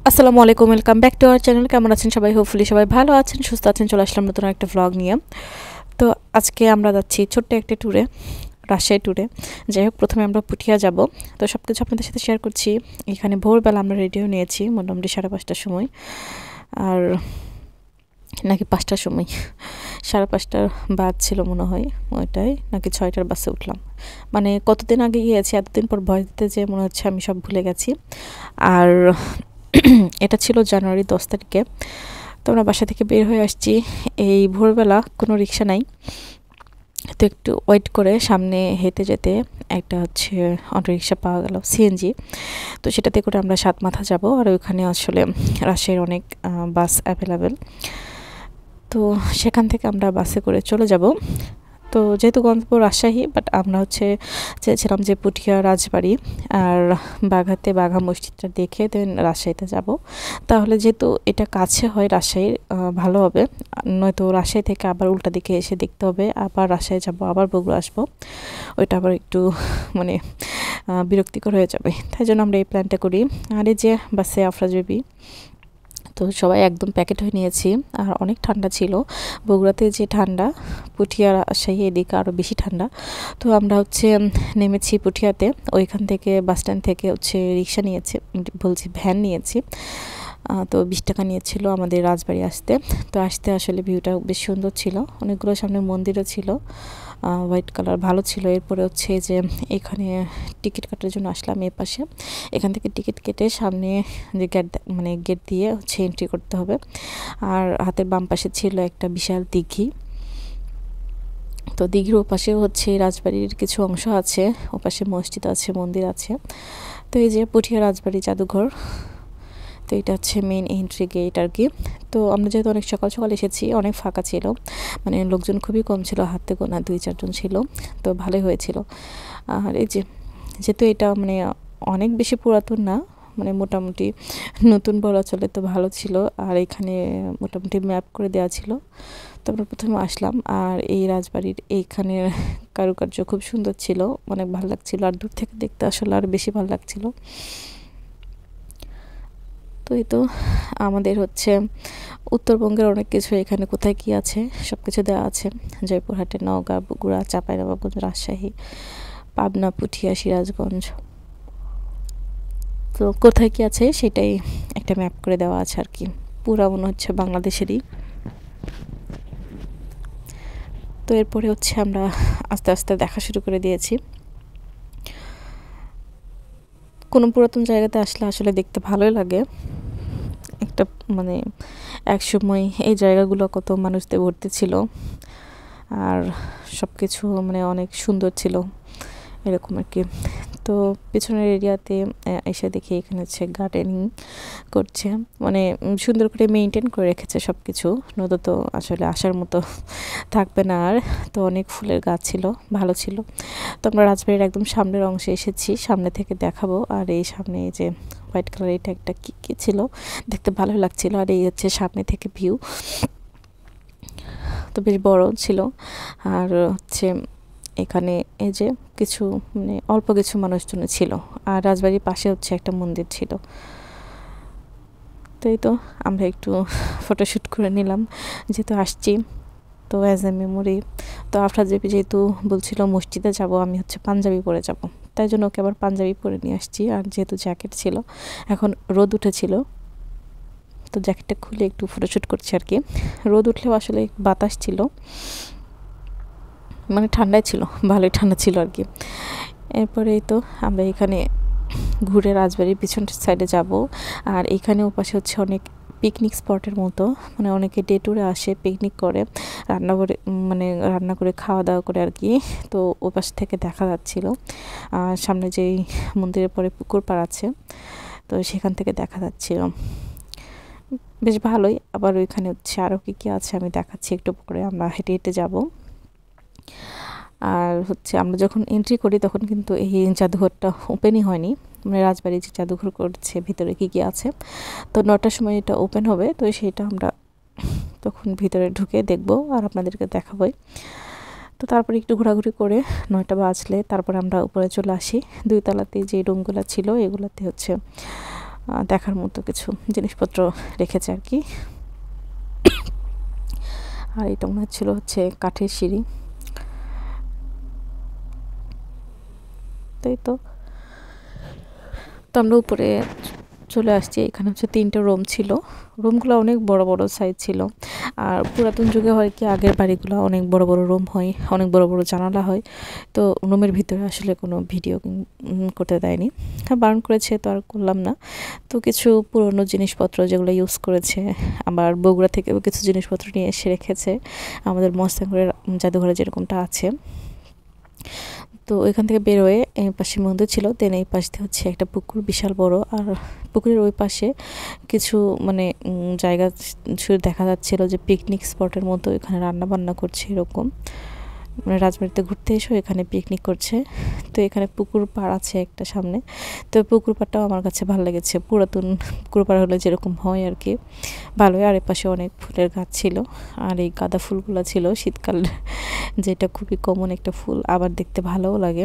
আসসালামু আলাইকুম, welcome back to our channel. কেমন আছেন সবাই? হোপফুলি সবাই ভালো আছেন, সুস্থ আছেন। চলে আসলাম নতুন একটা ভ্লগ নিয়ে। তো আজকে আমরা যাচ্ছি ছোট্ট একটা ট্যুরে, রাজশাহী ট্যুরে। যাই হোক, প্রথমে আমরা পুঠিয়া যাব। তো সব কিছু আপনাদের সাথে শেয়ার করছি। এখানে ভোরবেলা আমরা রেডিও নিয়েছি, মোটামুটি 5:30টার সময়, আর নাকি 5টার সময়, 5:30 বাদ ছিল মনে হয়, ওইটাই নাকি 6টার বাসে উঠলাম। মানে কতদিন আগে গিয়েছি, এতদিন পর ভয় দিতে যে মনে হচ্ছে আমি সব ভুলে গেছি। আর এটা ছিল জানুয়ারি 10 তারিখে। তো আমরা বাসা থেকে বের হয়ে আসছি এই ভোরবেলা, কোনো রিক্সা নাই। তো একটু ওয়েট করে সামনে হেঁটে যেতে একটা অটো রিক্সা পাওয়া গেল, সিএনজি। তো সেটাতে করে আমরা সাতমাথা যাব। আর ওইখানে আসলে রাজশাহীর অনেক বাস অ্যাভেলেবেল। তো সেখান থেকে আমরা বাসে করে চলে যাব। তো যেহেতু গন্তব্য রাজশাহী, বাট আমরা চেয়েছিলাম যে পুঠিয়া রাজবাড়ি আর বাঘাতে বাঘা মসজিদটা দেখে দেন রাজশাহীতে যাব। তাহলে যেহেতু এটা কাছে হয় রাজশাহীর, ভালো হবে। নয়তো রাজশাহী থেকে আবার উল্টা দিকে এসে দেখতে হবে, আবার রাজশাহী যাব, আবার বগুড়া আসবো। ওইটা আবার একটু মানে বিরক্তিকর হয়ে যাবে। তাই জন্য আমরা এই প্ল্যানটা করি। আর এই যে বাসে আফরাজ বেবি, তো সবাই একদম প্যাকেট হয়ে নিয়েছি। আর অনেক ঠান্ডা ছিল। বগুড়াতে যে ঠান্ডা, পুঠিয়া রাজশাহী এদিকে আরও বেশি ঠান্ডা। তো আমরা নেমেছি পুঠিয়াতে। ওইখান থেকে বাস স্ট্যান্ড থেকে রিক্সা নিয়েছি, বলছি ভ্যান নিয়েছি। তো 20 টাকা নিয়েছিল আমাদের রাজবাড়ি আসতে। তো আসতে আসলে ভিউটা বেশ সুন্দর ছিল, অনেকগুলো সামনে মন্দিরও ছিল, হোয়াইট কালার, ভালো ছিল। এরপরে যে এখানে টিকিট কাটার জন্য আসলাম এই পাশে। এখান থেকে টিকিট কেটে সামনে যে গেট দিয়ে এন্ট্রি করতে হবে। আর হাতের বাম পাশে ছিল একটা বিশাল দিঘি। তো দিঘির ওপাশে রাজবাড়ির কিছু অংশ আছে, ওপাশে মসজিদ আছে, মন্দির আছে। তো এই যে পুঠিয়া রাজবাড়ি জাদুঘর। তো এটা মেইন এন্ট্রি গেট আর কি। তো আমরা যেহেতু অনেক সকাল সকাল এসেছি, অনেক ফাঁকা ছিল, মানে লোকজন খুবই কম ছিল, হাতে গোনা 2-4 জন ছিল। তো ভালোই হয়েছিল। আর এই যেহেতু এটা অনেক বেশি পুরাতন না, মোটামুটি নতুন বলা চলে, তো ভালো ছিল। আর এখানে মোটামুটি ম্যাপ করে দেওয়া ছিল। তো আমরা প্রথমে আসলাম। আর এই রাজবাড়ির এইখানে কারুকার্য খুব সুন্দর ছিল, অনেক ভালো লাগছিল। আর দূর থেকে দেখতে আসলে আর বেশি ভালো লাগছিল। তো এই তো আমাদের উত্তরবঙ্গের অনেক কিছু এখানে কোথায় কি আছে সব কিছু দেওয়া আছে। জয়পুরহাটে, নওগাঁ, বগুড়া, চাঁপাইনবাবগঞ্জ, রাজশাহী, পাবনা, পুঠিয়া, সিরাজগঞ্জ, তো কোথায় কি আছে সেটাই একটা ম্যাপ করে দেওয়া আছে আর কি। পুরা মনে হচ্ছে বাংলাদেশেরই। তো এরপরে আমরা আস্তে আস্তে দেখা শুরু করে দিয়েছি। কোনো পুরাতন জায়গাতে আসলে আসলে দেখতে ভালোই লাগে। একটা একসময় এই জায়গাগুলো কত মানুষদের ভর্তি ছিল, আর সব কিছু অনেক সুন্দর ছিল, এরকম আর কি। তো পিছনের এরিয়াতে এসে দেখি এখানে গার্ডেনিং করছে, সুন্দর করে মেনটেন করে রেখেছে সব কিছু। নয়তো তো আসলে আসার মতো থাকবে না আর। তো অনেক ফুলের গাছ ছিল, ভালো ছিল। তো আমরা রাজবাড়ির একদম সামনের অংশে এসেছি, সামনে থেকে দেখাবো। আর এই সামনে যে হোয়াইট কালার, এটা একটা কি ছিল, দেখতে ভালো লাগছিল। আর এই সামনে থেকে ভিউ, তো বেশ বড় ছিল। আর এখানে এই যে কিছু অল্প কিছু মানুষজন ছিল। আর রাজবাড়ির পাশে একটা মন্দির ছিল। তো এই তো আমরা একটু ফটোশ্যুট করে নিলাম, যেহেতু আসছি, তো অ্যাজ এ মেমোরি। তো আফরাজ জেপি যেহেতু বলছিল মসজিদে যাব, আমি পাঞ্জাবি পরে যাব, তাই জন্য ওকে আবার পাঞ্জাবি পরে নিয়ে আসছি। আর যেহেতু জ্যাকেট ছিল, এখন রোদ উঠেছিল, তো জ্যাকেটটা খুলে একটু ফটোশ্যুট করছি আর কি। রোদ উঠলেও আসলে বাতাস ছিল, ঠান্ডাই ছিল, ভালোই ঠান্ডা ছিল আর কি। এরপরেই তো আমরা এখানে ঘুরে রাজবাড়ির পিছন সাইডে যাব। আর এখানে ওপাশে অনেক পিকনিক স্পটের মতো, অনেকে ডে ট্যুরে আসে, পিকনিক করে, রান্না করে খাওয়া দাওয়া করে আর কি। তো ওপাশ থেকে দেখা যাচ্ছিল। আর সামনে যেই মন্দিরের পরে পুকুর পাড় আছে, তো সেখান থেকে দেখা যাচ্ছিল, বেশ ভালোই। আবার ওইখানে আরও কি আছে আমি দেখাচ্ছি একটু পরে, আমরা হেঁটে হেঁটে যাব। আর আমরা যখন এন্ট্রি করি তখন কিন্তু এই জাদুঘরটা ওপেনই হয়নি, রাজবাড়ি যে জাদুঘর করছে ভিতরে কি আছে। তো 9টার সময় এটা ওপেন হবে, তো সেটা আমরা তখন ভিতরে ঢুকে দেখব আর আপনাদেরকে দেখাবই। তো তারপরে একটু ঘোরাঘুরি করে 9টা বাজলে তারপরে আমরা উপরে চলে আসি। 2 তলাতে যে রুমগুলো ছিল এগুলোতে দেখার মতো কিছু জিনিসপত্র রেখেছে আর কি। আর এটা মনে হচ্ছিল হচ্ছে কাঠের সিঁড়ি। তাই তো আমরা উপরে চলে আসছি। এখানে হচ্ছে 3টা রুম ছিল। রুমগুলো অনেক বড় বড় সাইজ ছিল। আর পুরাতন যুগে হয় কি আগের বাড়িগুলো অনেক বড় বড় রুম হয়, অনেক বড় বড় জানালা হয়। তো রুমের ভিতরে আসলে কোনো ভিডিও করতে দেয়নি, বারণ করেছে তো আর করলাম না। তো কিছু পুরনো জিনিসপত্র যেগুলো ইউজ করেছে, আবার বগুড়া থেকেও কিছু জিনিসপত্র নিয়ে এসে রেখেছে আমাদের মস্তাঙ্গরের জাদুঘরে যেরকমটা আছে। তো ওইখান থেকে বের হয়ে এই পাশে মন্দির ছিল, দেন এই পাশ দিয়ে হচ্ছে একটা পুকুর বিশাল বড়। আর পুকুরের ওই পাশে কিছু মানে জায়গা শুধু দেখা যাচ্ছিল যে পিকনিক স্পটের মতো, এখানে রান্না বান্না করছে এরকম। মানে রাজবাড়িতে ঘুরতে এসে এখানে পিকনিক করছে। তো এখানে পুকুর পাড় আছে একটা সামনে। তো পুকুর পাড়টাও আমার কাছে ভালো লেগেছে, পুরাতন পুকুর পাড় হলে যেরকম হয় আর কি, ভালোই। আর এপাশে অনেক ফুলের গাছ ছিল, আর এই গাঁদা ফুলগুলো ছিল শীতকাল, যেটা খুবই কমন একটা ফুল, আবার দেখতে ভালোও লাগে।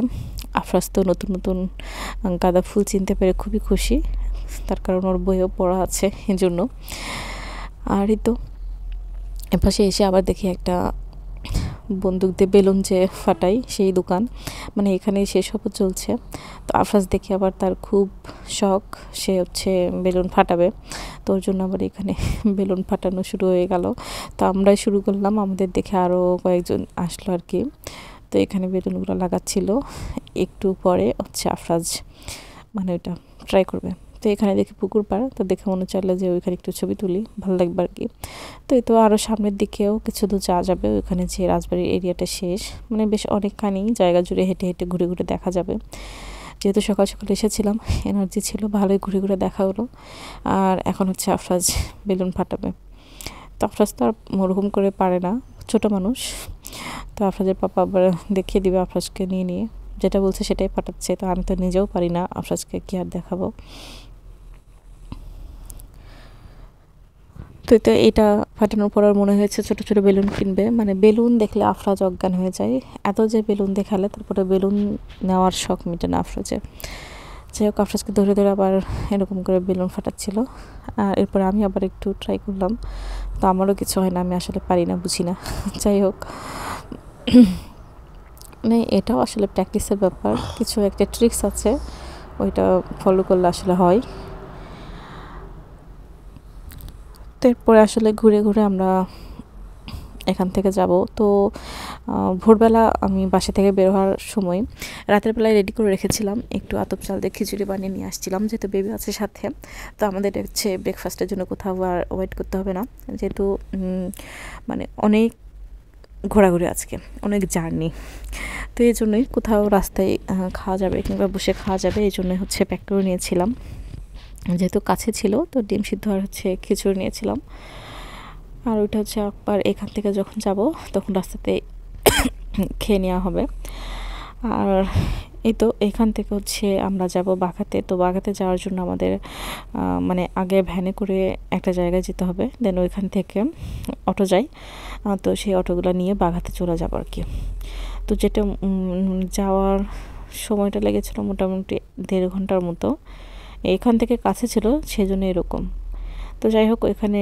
আফরাজ তো নতুন নতুন গাঁদা ফুল চিনতে পেরে খুবই খুশি, তার কারণ ওর বইও পড়া আছে এই জন্য। আর এই তো এপাশে এসে আবার দেখি একটা বন্দুক দিয়ে বেলুন যে ফাটাই সেই দোকান, মানে এখানেই সেসবও চলছে। তো আফরাজ দেখে আবার তার খুব শখ, সে হচ্ছে বেলুন ফাটাবে। তো ওর জন্য আবার এখানে বেলুন ফাটানো শুরু হয়ে গেল। তো আমরাই শুরু করলাম, আমাদের দেখে আরও কয়েকজন আসলো আর কি। তো এখানে বেলুনগুলো লাগাচ্ছিল। একটু পরে হচ্ছে আফরাজ মানে ওইটা ট্রাই করবে। তো এখানে দেখি পুকুর পাড়, তো দেখে মনে চাইলো যে ওইখানে একটু ছবি তুলি, ভালো লাগবে আর কি। তো এই তো আরও সামনের দিকেও কিছু দূর যাওয়া যাবে, ওইখানে যে রাজবাড়ির এরিয়াটা শেষ, মানে বেশ অনেকখানি জায়গা জুড়ে হেঁটে হেঁটে ঘুরে ঘুরে দেখা যাবে। যেহেতু সকাল সকাল এসেছিলাম, এনার্জি ছিল, ভালোই ঘুরে ঘুরে দেখা হলো। আর এখন হচ্ছে আফরাজ বেলুন ফাটাবে। তো আফরাজ তো আর ওরকম করে পারে না, ছোট মানুষ। তো আফরাজের পাপা আবার দেখিয়ে দিবে আফরাজকে নিয়ে নিয়ে, যেটা বলছে সেটাই ফাটাচ্ছে। তো আমি তো নিজেও পারি না, আফরাজকে কি আর দেখাবো। তো তো এটা ফাটানোর পর আর মনে হয়েছে ছোট ছোট বেলুন কিনবে, মানে বেলুন দেখলে আফরাজ অজ্ঞান হয়ে যায়, এত যে বেলুন দেখালে তারপরে বেলুন নেওয়ার শখ মিটে না আফরাজের। যাই হোক আফরাজকে ধরে ধরে আবার এরকম করে বেলুন ফাটাচ্ছিল। আর এরপরে আমি আবার একটু ট্রাই করলাম, তো আমারও কিছু হয় না, আমি আসলে পারি না, বুঝি না। যাই হোক মানে এটাও আসলে প্র্যাকটিসের ব্যাপার, কিছু একটা ট্রিক্স আছে, ওইটা ফলো করলে আসলে হয়। তো এরপরে আসলে ঘুরে ঘুরে আমরা এখান থেকে যাব। তো ভোরবেলা আমি বাসা থেকে বের হওয়ার সময় রাতের বেলায় রেডি করে রেখেছিলাম, একটু আতপ চাল দিয়ে খিচুড়ি বানিয়ে নিয়ে আসছিলাম, যেহেতু বেবি আছে সাথে। তো আমাদের হচ্ছে ব্রেকফাস্টের জন্য কোথাও আর ওয়েট করতে হবে না, যেহেতু মানে অনেক ঘোরাঘুরি আজকে, অনেক জার্নি। তো এই জন্যই কোথাও রাস্তায় খাওয়া যাবে কিংবা বসে খাওয়া যাবে, এই জন্যই হচ্ছে প্যাক করে নিয়েছিলাম। যেহেতু কাছে ছিল তো ডিম সিদ্ধ আর হচ্ছে খিচুড়ি নিয়েছিলাম। আর ওইটা হচ্ছে আবার এখান থেকে যখন যাব তখন রাস্তাতে খেয়ে নেওয়া হবে। আর এই তো এখান থেকে হচ্ছে আমরা যাব বাঘাতে। তো বাঘাতে যাওয়ার জন্য আমাদের মানে আগে ভ্যানে করে একটা জায়গায় যেতে হবে, দেন ওইখান থেকে অটো যায়। তো সেই অটোগুলো নিয়ে বাঘাতে চলে যাব আর কি। তো যেটা যাওয়ার সময়টা লেগেছিলো মোটামুটি 1.5 ঘন্টার মতো। এখান থেকে কাছে ছিল সেজন্য এরকম। তো যাই হোক ওইখানে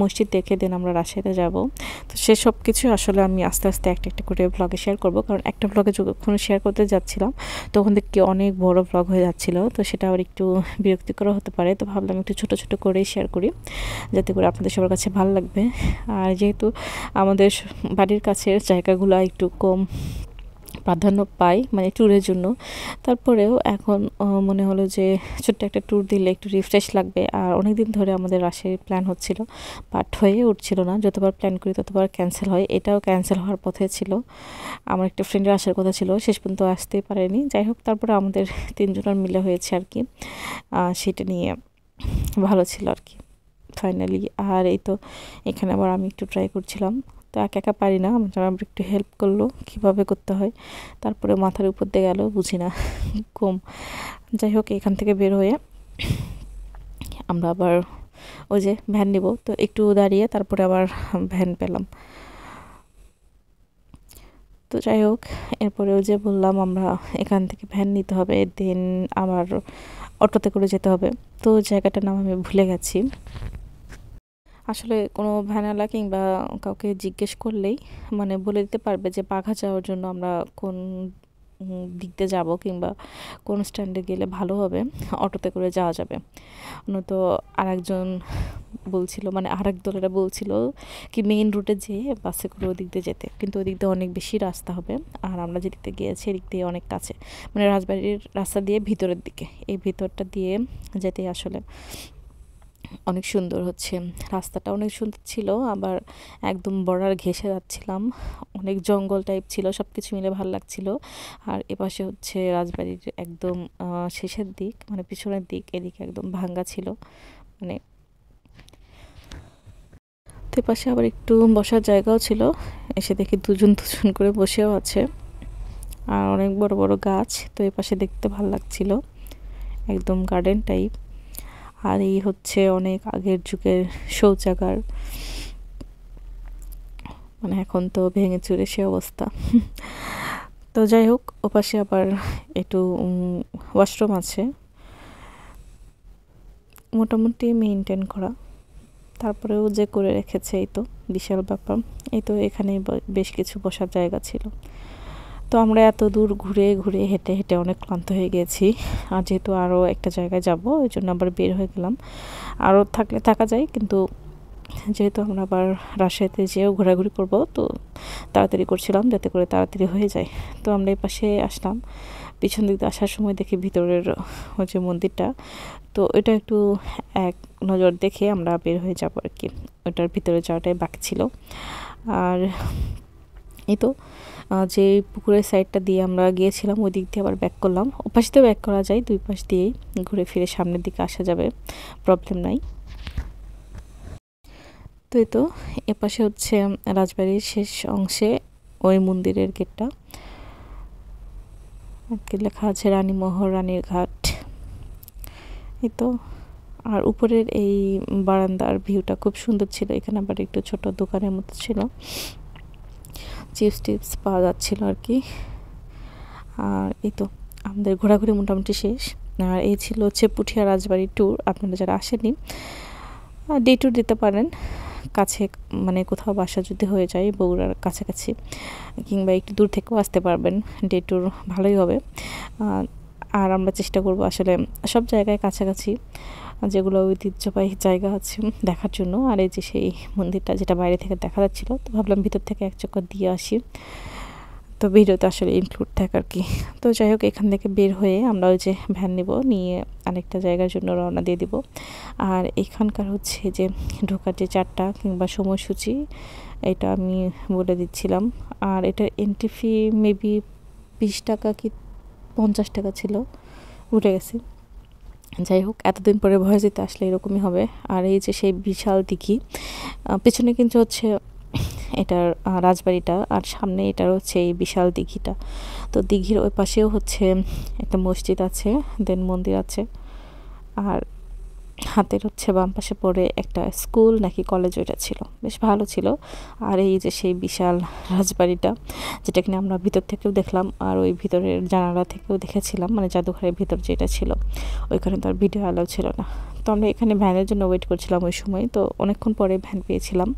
মসজিদ দেখে দেন আমরা রাজশাহীতে যাব। তো সেসব কিছু আসলে আমি আস্তে আস্তে একটা একটা করে ব্লগে শেয়ার করব, কারণ একটা ব্লগে যখন শেয়ার করতে যাচ্ছিলাম তখন দেখি অনেক বড় ব্লগ হয়ে যাচ্ছিল, তো সেটা আবার একটু বিরক্তিকর হতে পারে। তো ভাবলাম একটু ছোট ছোট করে শেয়ার করি, যাতে করে আপনাদের সবার কাছে ভালো লাগবে। আর যেহেতু আমাদের বাড়ির কাছের জায়গাগুলো একটু কম প্রাধান্য পাই মানে ট্যুরের জন্য, তারপরেও এখন মনে হলো যে ছোট্ট একটা ট্যুর দিলে একটু রিফ্রেশ লাগবে। আর অনেক দিন ধরে আমাদের রাজশাহীর প্ল্যান হচ্ছিল, বাট হয়ে উঠছিল না, যতবার প্ল্যান করি ততবার ক্যান্সেল হয়। এটাও ক্যান্সেল হওয়ার পথে ছিল, আমার একটা ফ্রেন্ডের আসার কথা ছিল, শেষ পর্যন্ত আসতেই পারেনি। যাই হোক তারপরে আমাদের 3 জনের মিলে হয়েছে আর কি, সেটা নিয়ে ভালো ছিল আর কি ফাইনালি। আর এই তো এখানে আবার আমি একটু ট্রাই করছিলাম, তো একা একা পারি না, আমার একটু হেল্প করলো কীভাবে করতে হয়, তারপরে মাথার উপর দিয়ে গেল, বুঝি না কম। যাই হোক এখান থেকে বের হয়ে আমরা আবার ওই যে ভ্যান নিব, তো একটু দাঁড়িয়ে তারপরে আবার ভ্যান পেলাম। তো যাই হোক এরপরেও যে বললাম আমরা এখান থেকে ভ্যান নিতে হবে, দেন আবার অটোতে করে যেতে হবে। তো জায়গাটার নাম আমি ভুলে গেছি। আসলে কোনো ভ্যানওয়ালা কিংবা কাউকে জিজ্ঞেস করলেই মানে বলে দিতে পারবে যে বাঘা যাওয়ার জন্য আমরা কোন দিক দিয়ে যাবো কিংবা কোন স্ট্যান্ডে গেলে ভালো হবে, অটোতে করে যাওয়া যাবে। নয়তো আরেকজন বলছিল, মানে আরেক দলেরা বলছিল কি মেইন রুটে যেয়ে বাসে করে ওদিক দিয়ে যেতে, কিন্তু ওদিক দিয়ে অনেক বেশি রাস্তা হবে। আর আমরা যেদিক দিয়ে গিয়েছি এদিক দিয়ে অনেক কাছে, মানে রাজবাড়ির রাস্তা দিয়ে ভিতরের দিকে, এই ভিতরটা দিয়ে যেতে আসলে অনেক সুন্দর হচ্ছে। রাস্তাটা অনেক সুন্দর ছিল, আবার একদম বর্ডার ঘেঁষে যাচ্ছিলাম, অনেক জঙ্গল টাইপ ছিল, সব কিছু মিলে ভালো লাগছিল। আর এপাশে হচ্ছে রাজবাড়ির একদম শেষের দিক, মানে পিছনের দিক, এদিকে একদম ভাঙ্গা ছিল। মানে তো এপাশে আবার একটু বসার জায়গাও ছিল, এসে দেখি দুজন দুজন করে বসেও আছে, আর অনেক বড় বড় গাছ। তো এপাশে দেখতে ভালো লাগছিল, একদম গার্ডেন টাইপ। আর এই হচ্ছে অনেক আগের যুগের শৌচাগার, মানে এখন তো ভেঙে চুরে সে অবস্থা। তো যাই হোক, ওপাশে আবার একটু ওয়াশরুম আছে, মোটামুটি মেনটেন করা, তারপরেও যে করে রেখেছে এই তো বিশাল ব্যাপার। এই তো এখানে বেশ কিছু বসার জায়গা ছিল। তো আমরা এত দূর ঘুরে ঘুরে হেঁটে হেঁটে অনেক ক্লান্ত হয়ে গেছি, আর যেহেতু আরও একটা জায়গায় যাব ওই জন্য আবার বের হয়ে গেলাম। আরও থাকলে থাকা যায়, কিন্তু যেহেতু আমরা আবার রাজশাহীতে যেয়েও ঘোরাঘুরি করবো, তো তাড়াতাড়ি করছিলাম যাতে করে তাড়াতাড়ি হয়ে যায়। তো আমরা এই পাশে আসলাম, পিছন দিক দিয়ে আসার সময় দেখি ভিতরের হচ্ছে মন্দিরটা, তো এটা একটু এক নজর দেখে আমরা বের হয়ে যাবো আর কি, ওটার ভিতরে যাওয়াটাই বাকি ছিল। আর এই তো যে পুকুরের সাইডটা দিয়ে আমরা গিয়েছিলাম ওই দিক দিয়ে আবার ব্যাক করলাম, ওপাশ দিয়ে ব্যাক করা যায়, দুই পাশ দিয়েই ঘুরে ফিরে সামনের দিকে আসা যাবে, প্রবলেম নাই। তো এই তো এপাশে হচ্ছে রাজবাড়ির শেষ অংশে ওই মন্দিরের গেটটা, লেখা আছে রানীমহল রানীর ঘাট। এই তো, আর উপরের এই বারান্দার ভিউটা খুব সুন্দর ছিল, এখানে আবার একটু ছোট দোকানের মতো ছিল, চিপস টিপস পাওয়া যাচ্ছিল আর কি। আর এই তো আমাদের ঘোরাঘুরি মোটামুটি শেষ। আর এই ছিল হচ্ছে পুঠিয়া রাজবাড়ি ট্যুর। আপনারা যারা আসেনি ডে ট্যুর দিতে পারেন, কাছে মানে কোথাও বাসা যদি হয়ে যায় বগুড়ার কাছাকাছি কিংবা একটু দূর থেকেও আসতে পারবেন, ডে ট্যুর ভালোই হবে। আর আমরা চেষ্টা করব আসলে সব জায়গায় কাছাকাছি যেগুলো ঐতিহ্যবাহী জায়গা আছে দেখার জন্য। আর এই যে সেই মন্দিরটা যেটা বাইরে থেকে দেখা যাচ্ছিল, তো ভাবলাম ভিতর থেকে এক চক্কর দিয়ে আসি, তো ভিডিওতে আসলে ইনক্লুড থাকে আর কি। তো যাই হোক, এখান থেকে বের হয়ে আমরা ওই যে ভ্যান নেব, নিয়ে আরেকটা জায়গার জন্য রওনা দিয়ে দিব। আর এখানকার হচ্ছে যে ঢোকার যে চারটা কিংবা সময়সূচি, এটা আমি বলে দিচ্ছিলাম। আর এটা এন্ট্রি ফি মেবি 20 টাকা কি 50 টাকা ছিল, উঠে গেছি। যাই হোক, এতদিন পরে ভয়েস দিতে আসলে এরকমই হবে। আর এই যে সেই বিশাল দিঘি, পেছনে কিন্তু হচ্ছে এটার রাজবাড়িটা, আর সামনে এটার হচ্ছে এই বিশাল দিঘিটা। তো দিঘির ওই পাশেও হচ্ছে একটা মসজিদ আছে, দেন মন্দির আছে, আর হাতের হচ্ছে বাম পাশে পড়ে একটা স্কুল নাকি কলেজ ওইটা ছিল, বেশ ভালো ছিল। আর এই যে সেই বিশাল রাজবাড়িটা, যেটা কিনা আমরা ভিতর থেকেও দেখলাম, আর ওই ভিতরের জানালা থেকেও দেখেছিলাম, মানে জাদুঘরের ভিতর যেটা ছিল ওইখানে তো আর ভিডিও অ্যালাউ ছিল না। তো আমরা এখানে ভ্যানের জন্য ওয়েট করছিলাম ওই সময়, তো অনেকক্ষণ পরে ভ্যান পেয়েছিলাম,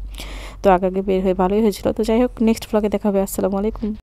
তো আগে বের হয়ে ভালোই হয়েছিল। তো যাই হোক, নেক্সট ব্লগে দেখা হবে। আসসালামু আলাইকুম।